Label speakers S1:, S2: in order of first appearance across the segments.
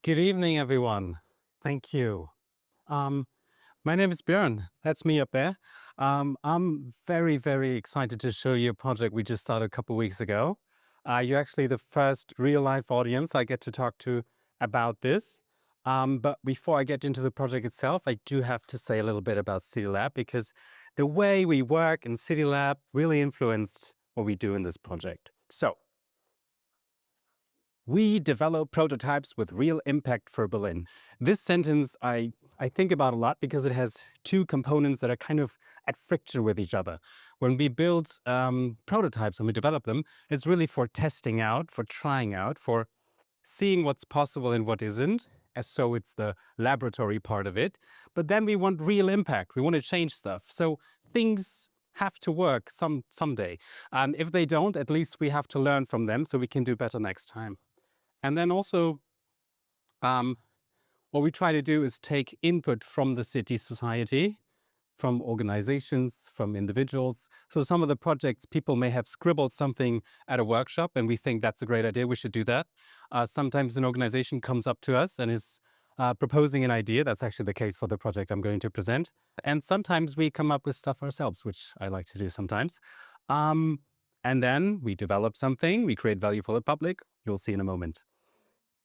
S1: Good evening, everyone. Thank you. My name is Björn. That's me up there. I'm very, very excited to show you a project we just started a couple of weeks ago. You're actually the first real-life audience I get to talk to about this. But before I get into the project itself, I do have to say a little bit about CityLAB because the way we work in CityLAB really influenced what we do in this project. So, we develop prototypes with real impact for Berlin. This sentence I think about a lot because it has two components that are kind of at friction with each other. When we build prototypes and we develop them, it's really for testing out, for trying out, for seeing what's possible and what isn't. And so it's the laboratory part of it. But then we want real impact. We want to change stuff. So things have to work someday. And if they don't, at least we have to learn from them so we can do better next time. And then also, what we try to do is take input from the city society, from organizations, from individuals. So some of the projects, people may have scribbled something at a workshop and we think that's a great idea, we should do that. Sometimes an organization comes up to us and is proposing an idea. That's actually the case for the project I'm going to present. And sometimes we come up with stuff ourselves, which I like to do sometimes. And then we develop something, we create value for the public. You'll see in a moment.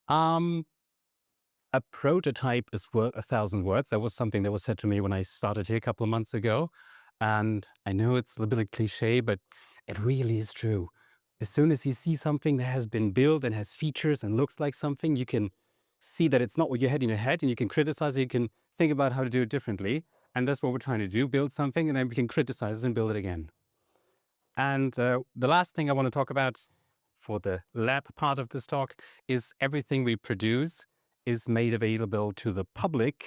S1: A prototype is worth 1,000 words. That was something that was said to me when I started here a couple of months ago. And I know it's a little bit cliche, but it really is true. As soon as you see something that has been built and has features and looks like something, you can see that it's not what you had in your head and you can criticize it, you can think about how to do it differently. And that's what we're trying to do, build something and then we can criticize it and build it again. And the last thing I want to talk about for the lab part of this talk is everything we produce is made available to the public.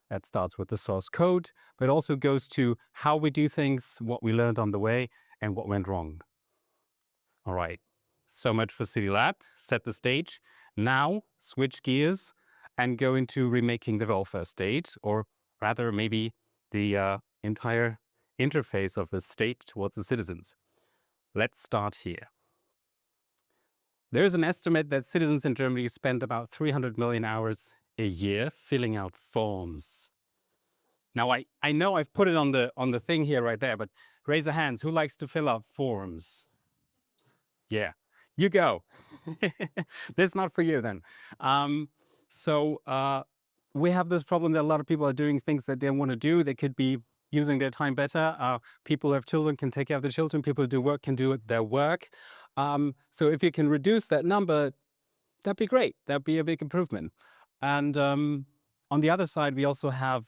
S1: That starts with the source code, but also goes to how we do things, what we learned on the way, and what went wrong. All right, so much for CityLAB. Set the stage. Now, switch gears and go into remaking the welfare state, or rather maybe the entire interface of the state towards the citizens. Let's start here. There's an estimate that citizens in Germany spend about 300 million hours a year filling out forms. Now, I know I've put it on the thing here right there, but raise your hands. Who likes to fill out forms? Yeah, you go. This is not for you then. We have this problem that a lot of people are doing things that they want to do. They could be using their time better. People who have children can take care of the children. People who do work can do their work. So if you can reduce that number, that'd be great. That'd be a big improvement. And on the other side, we also have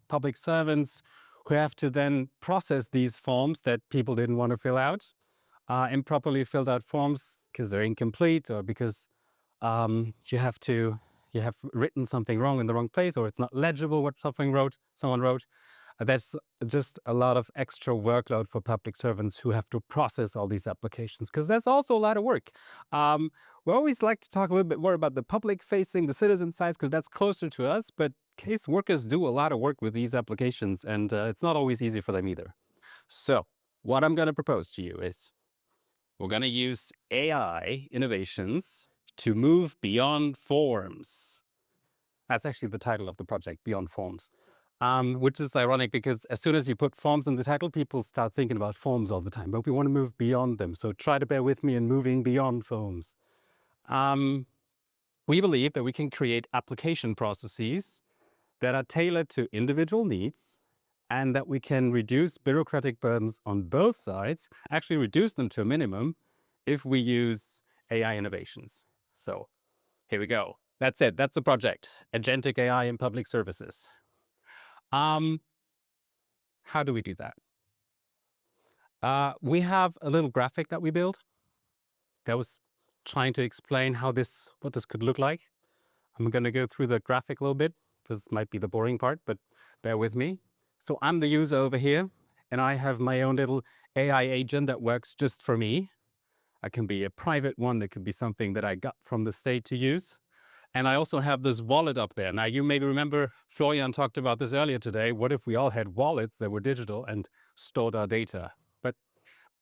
S1: public servants who have to then process these forms that people didn't want to fill out, improperly filled out forms because they're incomplete or because you have written something wrong in the wrong place, or it's not legible what someone wrote. That's just a lot of extra workload for public servants who have to process all these applications, because that's also a lot of work. We always like to talk a little bit more about the public-facing, the citizen side, because that's closer to us, but case workers do a lot of work with these applications, and it's not always easy for them either. So what I'm going to propose to you is we're going to use AI innovations to move beyond forms. That's actually the title of the project, Beyond Forms. Which is ironic because as soon as you put forms in the title, people start thinking about forms all the time, but we want to move beyond them. So try to bear with me in moving beyond forms. We believe that we can create application processes that are tailored to individual needs and that we can reduce bureaucratic burdens on both sides, actually reduce them to a minimum if we use AI innovations. So here we go. That's it. That's the project. Agentic AI in public services. How do we do that? We have a little graphic that we built that was trying to explain what this could look like. I'm going to go through the graphic a little bit. This might be the boring part, but bear with me. So I'm the user over here, and I have my own little AI agent that works just for me. I can be a private one. It could be something that I got from the state to use. And I also have this wallet up there. Now, you maybe remember Florian talked about this earlier today. What if we all had wallets that were digital and stored our data? But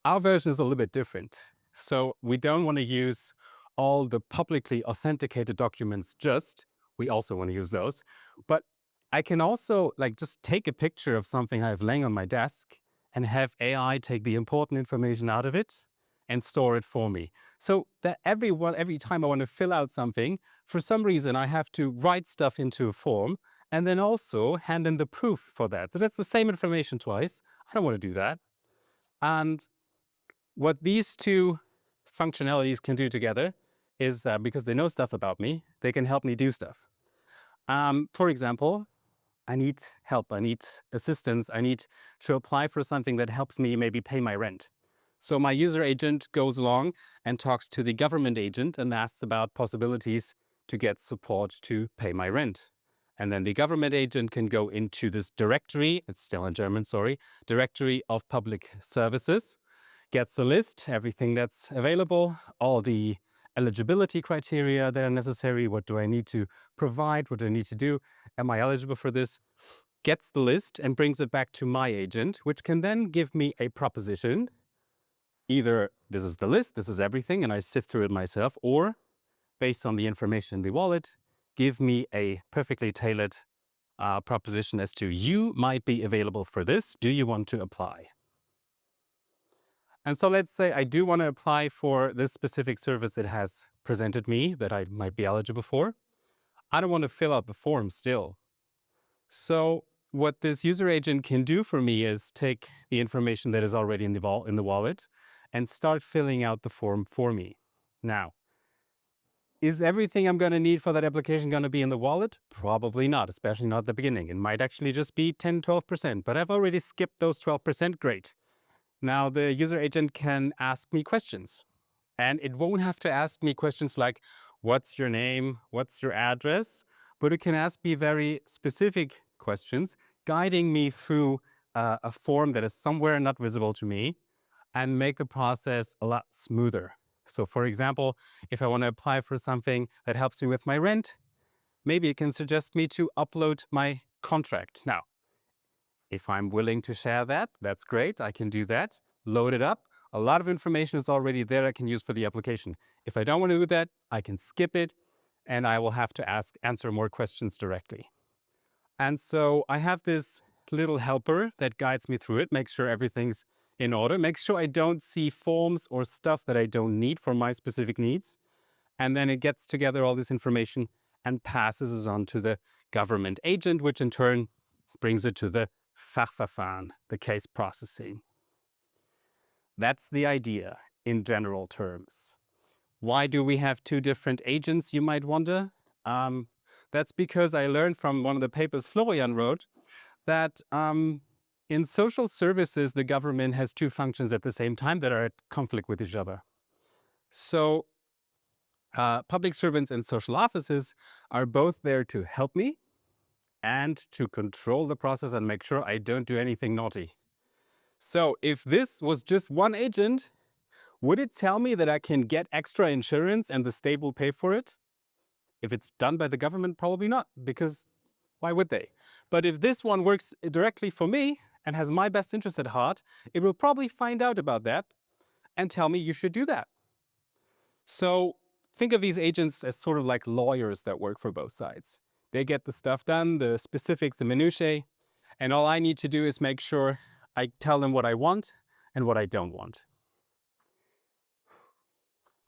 S1: our version is a little bit different. So we don't want to use all the publicly authenticated documents just. We also want to use those. But I can also like just take a picture of something I have laying on my desk and have AI take the important information out of it and store it for me. So that every time I want to fill out something, for some reason I have to write stuff into a form and then also hand in the proof for that. So that's the same information twice. I don't want to do that. And what these two functionalities can do together is because they know stuff about me, they can help me do stuff. For example, I need help, I need assistance, I need to apply for something that helps me maybe pay my rent. So my user agent goes along and talks to the government agent and asks about possibilities to get support to pay my rent. And then the government agent can go into this directory, it's still in German, sorry, directory of public services, gets a list, everything that's available, all the eligibility criteria that are necessary, what do I need to provide, what do I need to do, am I eligible for this, gets the list and brings it back to my agent, which can then give me a proposition. Either this is the list, this is everything, and I sift through it myself, or based on the information in the wallet, give me a perfectly tailored proposition as to you might be available for this. Do you want to apply? And so let's say I do want to apply for this specific service it has presented me that I might be eligible for. I don't want to fill out the form still. So what this user agent can do for me is take the information that is already in the wallet and start filling out the form for me. Now, is everything I'm going to need for that application going to be in the wallet? Probably not, especially not at the beginning. It might actually just be 10, 12%, but I've already skipped those 12%. Great. Now the user agent can ask me questions, and it won't have to ask me questions like, what's your name? What's your address? But it can ask me very specific questions, guiding me through a form that is somewhere not visible to me and make the process a lot smoother. So for example, if I want to apply for something that helps me with my rent, maybe it can suggest me to upload my contract. Now, if I'm willing to share that, that's great. I can do that, load it up. A lot of information is already there I can use for the application. If I don't want to do that, I can skip it and I will have to answer more questions directly. And so I have this little helper that guides me through it, makes sure everything's in order, makes sure I don't see forms or stuff that I don't need for my specific needs. And then it gets together all this information and passes it on to the government agent, which in turn brings it to the Fachverfahren, the case processing. That's the idea in general terms. Why do we have two different agents, you might wonder? That's because I learned from one of the papers Florian wrote that in social services, the government has two functions at the same time that are at conflict with each other. So public servants and social offices are both there to help me and to control the process and make sure I don't do anything naughty. So if this was just one agent, would it tell me that I can get extra insurance and the state will pay for it? If it's done by the government, probably not, because why would they? But if this one works directly for me and has my best interest at heart, it will probably find out about that and tell me you should do that. So think of these agents as sort of like lawyers that work for both sides. They get the stuff done, the specifics, the minutiae, and all I need to do is make sure I tell them what I want and what I don't want.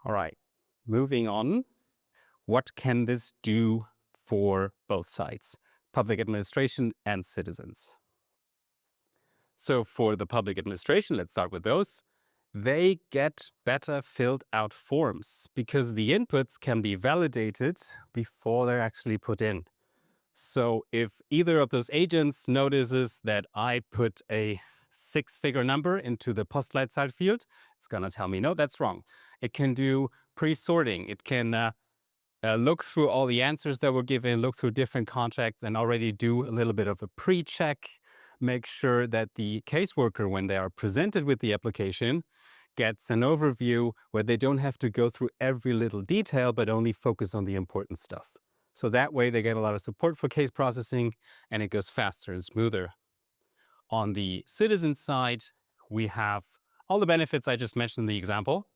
S1: All right, moving on. What can this do for both sides, public administration and citizens? So for the public administration, let's start with those. They get better filled out forms because the inputs can be validated before they're actually put in. So if either of those agents notices that I put a 6-figure number into the Postleitzahl field, it's going to tell me, no, that's wrong. It can do pre-sorting. It can look through all the answers that were given, look through different contracts, and already do a little bit of a pre-check, make sure that the caseworker, when they are presented with the application, gets an overview where they don't have to go through every little detail, but only focus on the important stuff. So that way they get a lot of support for case processing and it goes faster and smoother. On the citizen side, we have all the benefits I just mentioned in the example.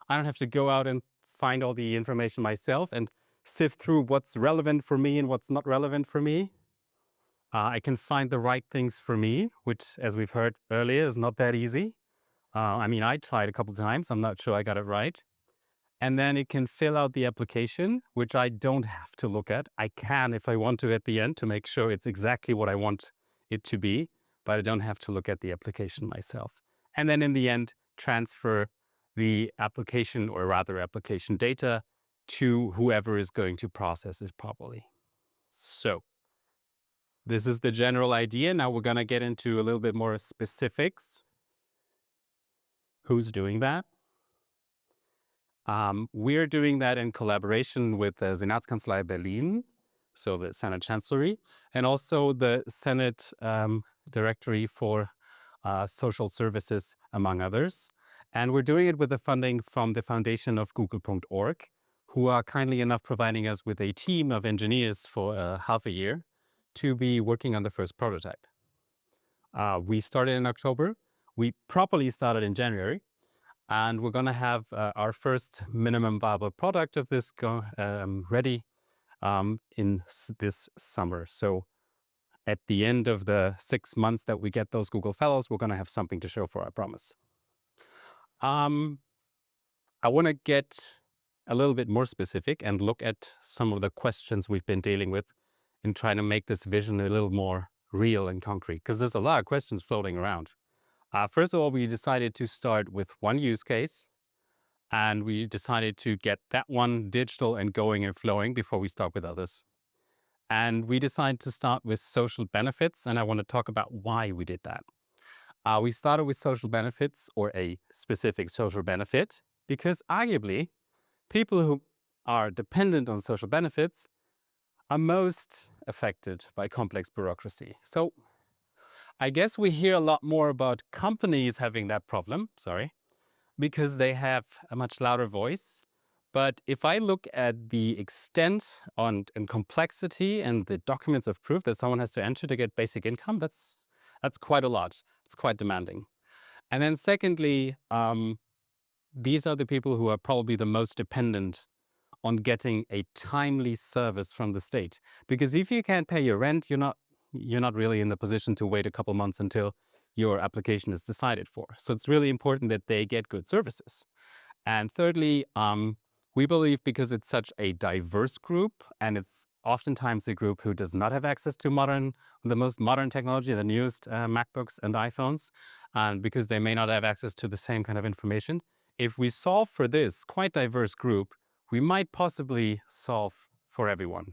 S1: I don't have to go out and find all the information myself and sift through what's relevant for me and what's not relevant for me. I can find the right things for me, which, as we've heard earlier, is not that easy. I mean, I tried a couple of times. I'm not sure I got it right. And then it can fill out the application, which I don't have to look at. I can, if I want to, at the end to make sure it's exactly what I want it to be, but I don't have to look at the application myself. And then in the end, transfer the application, or rather application data, to whoever is going to process it properly. So this is the general idea. Now we're going to get into a little bit more specifics. Who's doing that? We're doing that in collaboration with the Senate Chancellery of Berlin, so the Senate Chancellery, and also the Senate Directory for Social Services, among others. And we're doing it with the funding from the foundation of Google.org, who are kindly enough providing us with a team of engineers for half a year to be working on the first prototype. We started in October. We properly started in January. And we're going to have our first minimum viable product of this ready in this summer. So at the end of the 6 months that we get those Google Fellows, we're going to have something to show for our promise. I want to get a little bit more specific and look at some of the questions we've been dealing with in trying to make this vision a little more real and concrete, because there's a lot of questions floating around. First of all, we decided to start with one use case, and we decided to get that one digital and going and flowing before we start with others. And we decided to start with social benefits, and I want to talk about why we did that. We started with social benefits, or a specific social benefit, because arguably people who are dependent on social benefits are most affected by complex bureaucracy. So I guess we hear a lot more about companies having that problem, because they have a much louder voice. But if I look at the extent and complexity and the documents of proof that someone has to enter to get basic income, that's quite a lot. It's quite demanding. And then secondly, these are the people who are probably the most dependent on getting a timely service from the state. Because if you can't pay your rent, you're not really in the position to wait a couple months until your application is decided for. So it's really important that they get good services. And thirdly, we believe, because it's such a diverse group, and it's oftentimes a group who does not have access to the most modern technology, the newest MacBooks and iPhones, and because they may not have access to the same kind of information, if we solve for this quite diverse group, we might possibly solve for everyone.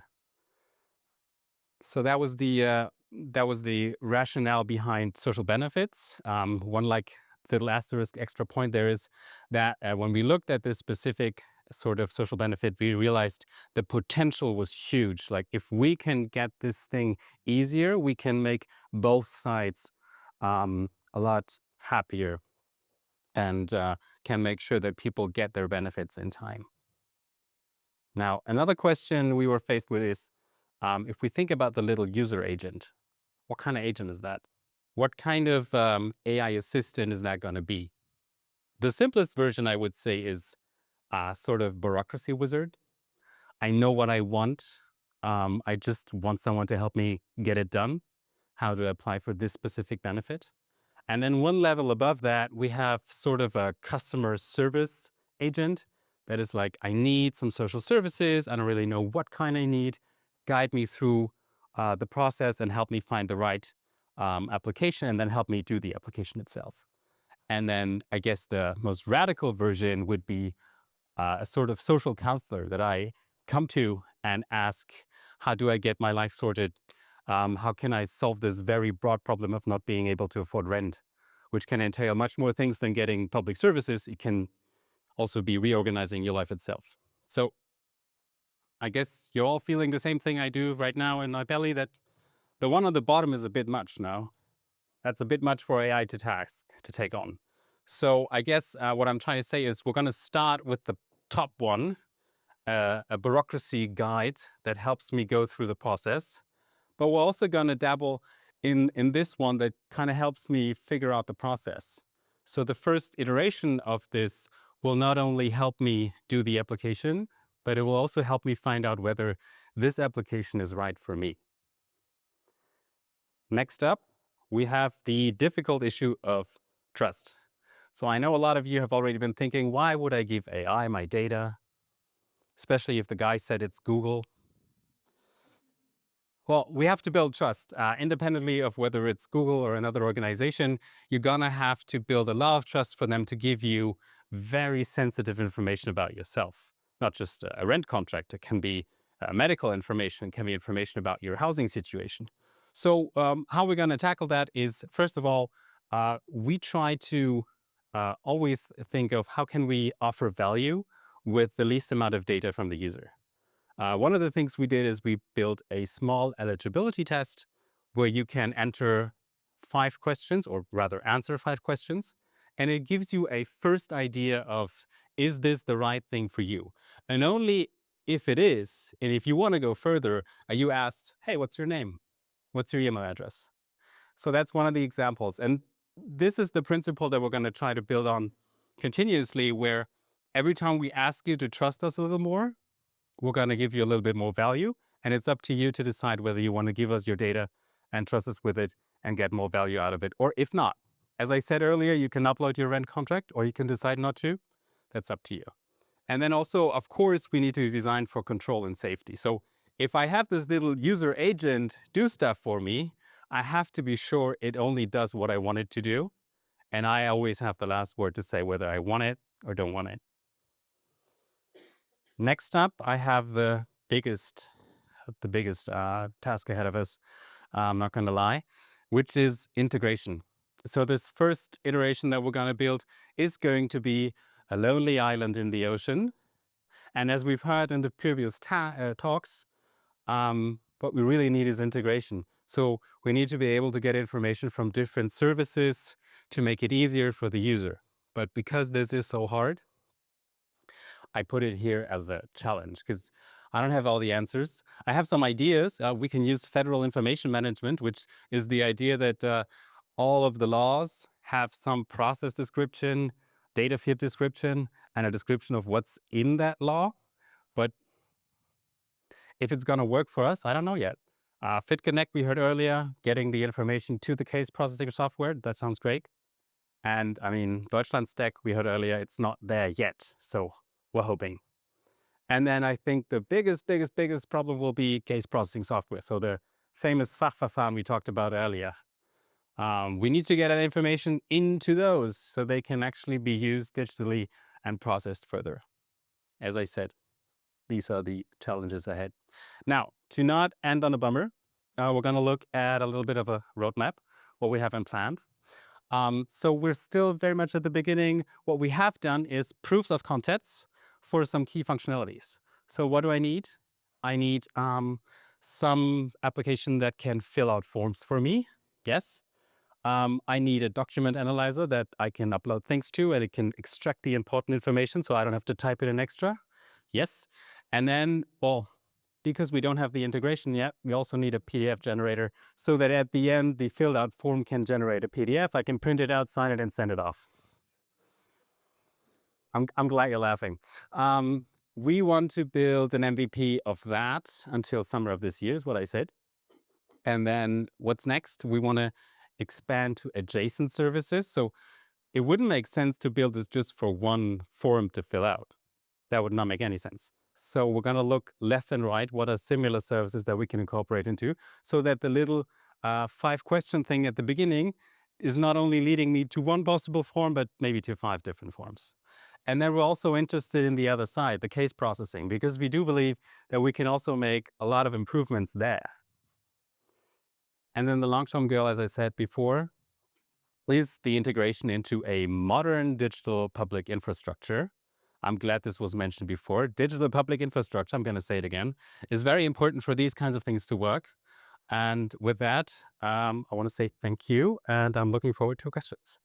S1: So that was the rationale behind social benefits. One little asterisk extra point there is that when we looked at this specific sort of social benefit, we realized the potential was huge. Like, if we can get this thing easier, we can make both sides a lot happier, and can make sure that people get their benefits in time. Now, another question we were faced with is, if we think about the little user agent, what kind of agent is that? What kind of AI assistant is that going to be? The simplest version, I would say, is a sort of bureaucracy wizard. I know what I want. I just want someone to help me get it done, how to apply for this specific benefit. And then one level above that, we have sort of a customer service agent that is like, I need some social services. I don't really know what kind I need. Guide me through the process and help me find the right application, and then help me do the application itself. And then I guess the most radical version would be a sort of social counselor that I come to and ask, how do I get my life sorted? How can I solve this very broad problem of not being able to afford rent, which can entail much more things than getting public services. It can also be reorganizing your life itself. So I guess you're all feeling the same thing I do right now in my belly, that the one on the bottom is a bit much now. That's a bit much for AI to take on. So I guess what I'm trying to say is, we're going to start with the top one, a bureaucracy guide that helps me go through the process. But we're also going to dabble in this one that kind of helps me figure out the process. So the first iteration of this will not only help me do the application, but it will also help me find out whether this application is right for me. Next up, we have the difficult issue of trust. So I know a lot of you have already been thinking, why would I give AI my data? Especially if the guy said it's Google. Well, we have to build trust. Independently of whether it's Google or another organization, you're gonna have to build a lot of trust for them to give you very sensitive information about yourself. Not just a rent contract, it can be medical information, it can be information about your housing situation. So how we're gonna tackle that is, first of all, we try to always think of how can we offer value with the least amount of data from the user. One of the things we did is we built a small eligibility test where you can enter 5 questions, or rather answer 5 questions, and it gives you a first idea of, is this the right thing for you? And only if it is, and if you want to go further, are you asked, hey, what's your name? What's your email address? So that's one of the examples. And this is the principle that we're going to try to build on continuously, where every time we ask you to trust us a little more, we're going to give you a little bit more value. And it's up to you to decide whether you want to give us your data and trust us with it and get more value out of it, or if not. As I said earlier, you can upload your rent contract or you can decide not to. That's up to you. And then also, of course, we need to design for control and safety. So if I have this little user agent do stuff for me, I have to be sure it only does what I want it to do. And I always have the last word to say whether I want it or don't want it. Next up, I have the biggest task ahead of us, I'm not going to lie, which is integration. So this first iteration that we're going to build is going to be a lonely island in the ocean. And as we've heard in the previous talks, what we really need is integration. So we need to be able to get information from different services to make it easier for the user. But because this is so hard, I put it here as a challenge because I don't have all the answers. I have some ideas. We can use federal information management, which is the idea that all of the laws have some process description, data field description, and a description of what's in that law. But if it's going to work for us, I don't know yet. FitConnect, we heard earlier, getting the information to the case processing software, that sounds great. And I mean, Deutschland Stack, we heard earlier, it's not there yet. So we're hoping. And then I think the biggest problem will be case processing software. So the famous Fachverfahren we talked about earlier. We need to get that information into those so they can actually be used digitally and processed further. As I said, these are the challenges ahead. Now, to not end on a bummer, we're going to look at a little bit of a roadmap, what we have in plan. So we're still very much at the beginning. What we have done is proofs of concepts for some key functionalities. So what do I need? I need some application that can fill out forms for me. Yes. I need a document analyzer that I can upload things to and it can extract the important information so I don't have to type it in extra. Yes. And then, well, because we don't have the integration yet, we also need a PDF generator so that at the end, the filled out form can generate a PDF. I can print it out, sign it, and send it off. I'm glad you're laughing. We want to build an MVP of that until summer of this year, is what I said. And then what's next? We want to expand to adjacent services. So it wouldn't make sense to build this just for one form to fill out. That would not make any sense. So we're going to look left and right. What are similar services that we can incorporate into so that the little 5-question thing at the beginning is not only leading me to one possible form, but maybe to 5 different forms. And then we're also interested in the other side, the case processing, because we do believe that we can also make a lot of improvements there. And then the long-term goal, as I said before, is the integration into a modern digital public infrastructure. I'm glad this was mentioned before. Digital public infrastructure, I'm going to say it again, is very important for these kinds of things to work. And with that, I want to say thank you, and I'm looking forward to questions.